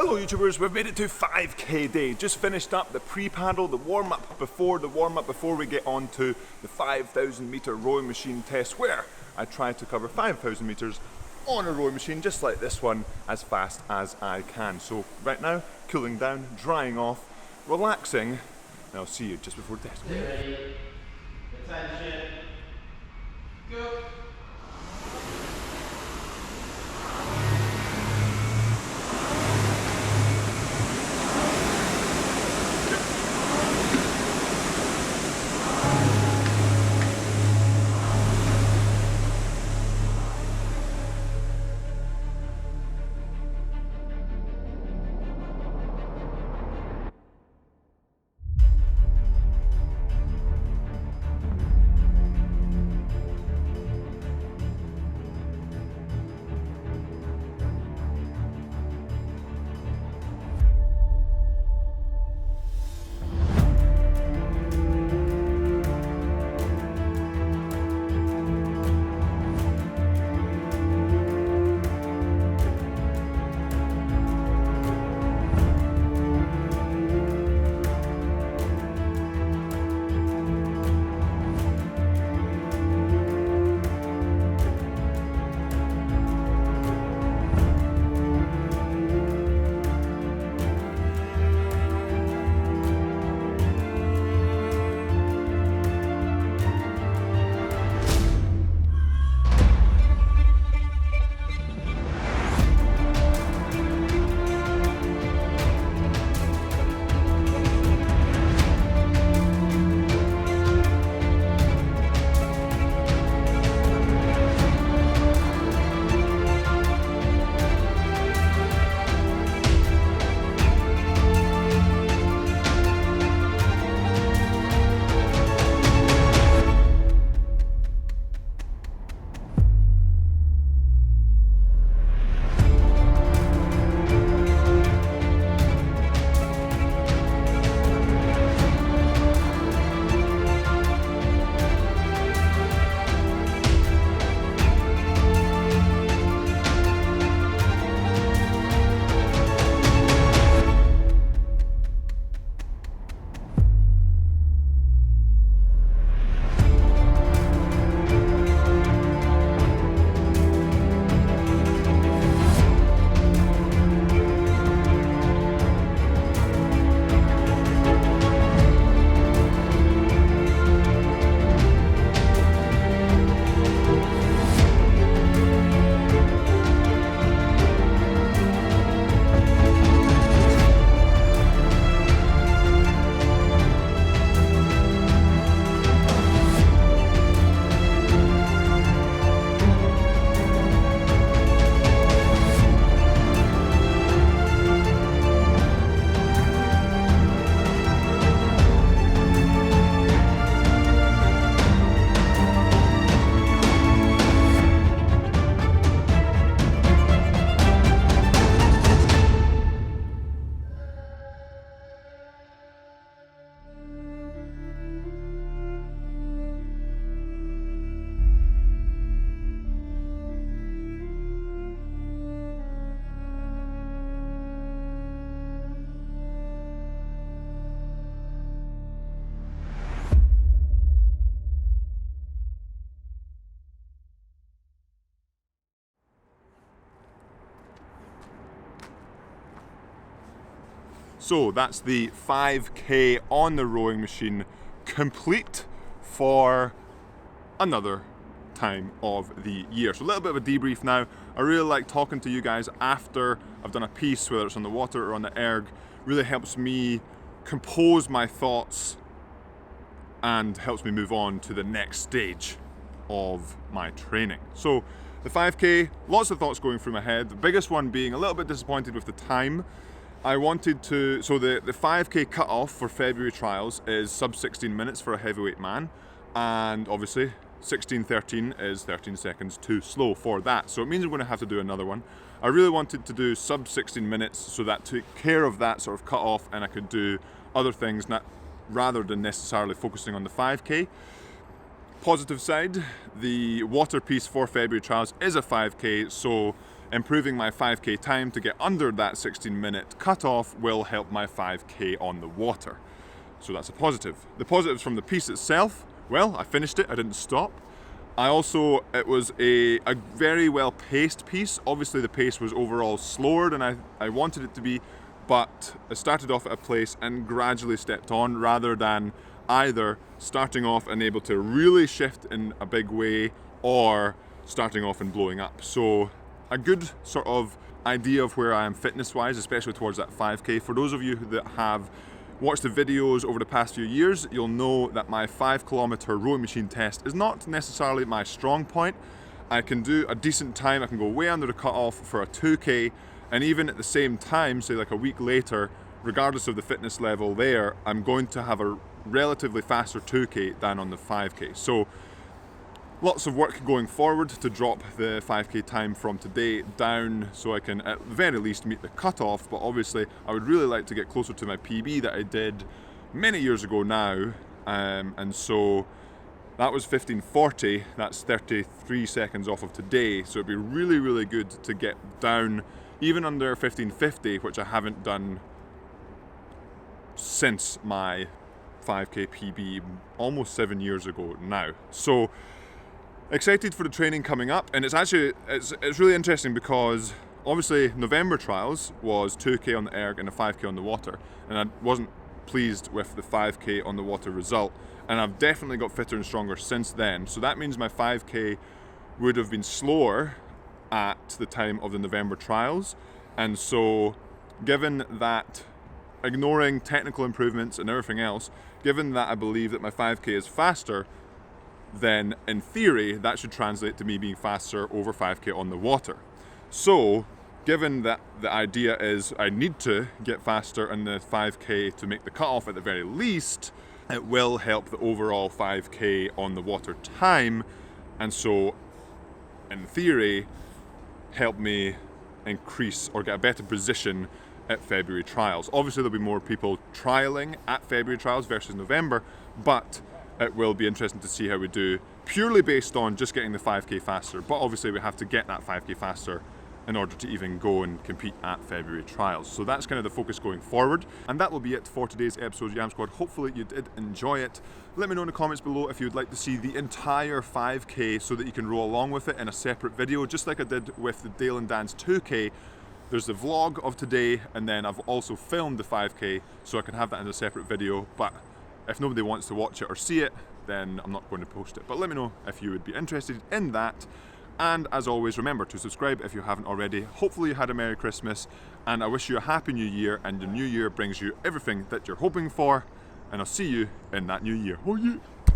Hello YouTubers, we've made it to 5k day. Just finished up the pre-paddle, the warm-up before we get on to the 5,000 meter rowing machine test, where I tried to cover 5,000 meters on a rowing machine just like this one as fast as I can. So right now, cooling down, drying off, relaxing, and I'll see you just before test. Get ready, attention, go! So that's the 5k on the rowing machine complete for another time of the year. So a little bit of a debrief now. I really like talking to you guys after I've done a piece, whether it's on the water or on the erg. Really helps me compose my thoughts and helps me move on to the next stage of my training. So the 5k, lots of thoughts going through my head. The biggest one being a little bit disappointed with the time. I wanted to, so the 5k cutoff for February trials is sub 16 minutes for a heavyweight man, and obviously 16:13 is 13 seconds too slow for that, so it means I'm going to have to do another one. I really wanted to do sub 16 minutes so that took care of that sort of cutoff and I could do other things rather than necessarily focusing on the 5k. Positive side, the water piece for February trials is a 5k, so improving my 5K time to get under that 16-minute cutoff will help my 5K on the water. So that's a positive. The positives from the piece itself, well, I finished it, I didn't stop. It was a very well paced piece. Obviously the pace was overall slower than I wanted it to be, but I started off at a place and gradually stepped on, rather than either starting off and able to really shift in a big way or starting off and blowing up. So a good sort of idea of where I am fitness wise, especially towards that 5K. For those of you that have watched the videos over the past few years, you'll know that my 5-kilometer rowing machine test is not necessarily my strong point. I can do a decent time, I can go way under the cutoff for a 2K, and even at the same time, say like a week later, regardless of the fitness level there, I'm going to have a relatively faster 2K than on the 5K. So lots of work going forward to drop the 5K time from today down so I can at the very least meet the cutoff, but obviously I would really like to get closer to my PB that I did many years ago now, and so that was 15:40, that's 33 seconds off of today, so it'd be really, really good to get down even under 15:50, which I haven't done since my 5K PB almost 7 years ago now. So excited for the training coming up, and it's really interesting because obviously November trials was 2K on the erg and a 5K on the water, and I wasn't pleased with the 5K on the water result, and I've definitely got fitter and stronger since then. So that means my 5K would have been slower at the time of the November trials, and so given that, ignoring technical improvements and everything else, given that I believe that my 5K is faster, then in theory that should translate to me being faster over 5K on the water. So given that the idea is I need to get faster in the 5K to make the cutoff at the very least, it will help the overall 5K on the water time, and so in theory help me increase or get a better position at February trials. Obviously there'll be more people trialing at February trials versus November, but it will be interesting to see how we do purely based on just getting the 5K faster. But obviously we have to get that 5K faster in order to even go and compete at February trials. So that's kind of the focus going forward. And that will be it for today's episode of Yam Squad. Hopefully you did enjoy it. Let me know in the comments below if you'd like to see the entire 5K so that you can row along with it in a separate video, just like I did with the Dale and Dan's 2K. There's the vlog of today, and then I've also filmed the 5K so I can have that in a separate video. But if nobody wants to watch it or see it, then I'm not going to post it. But let me know if you would be interested in that. And as always, remember to subscribe if you haven't already. Hopefully you had a Merry Christmas, and I wish you a Happy New Year, and the new year brings you everything that you're hoping for, and I'll see you in that new year. Oh yeah!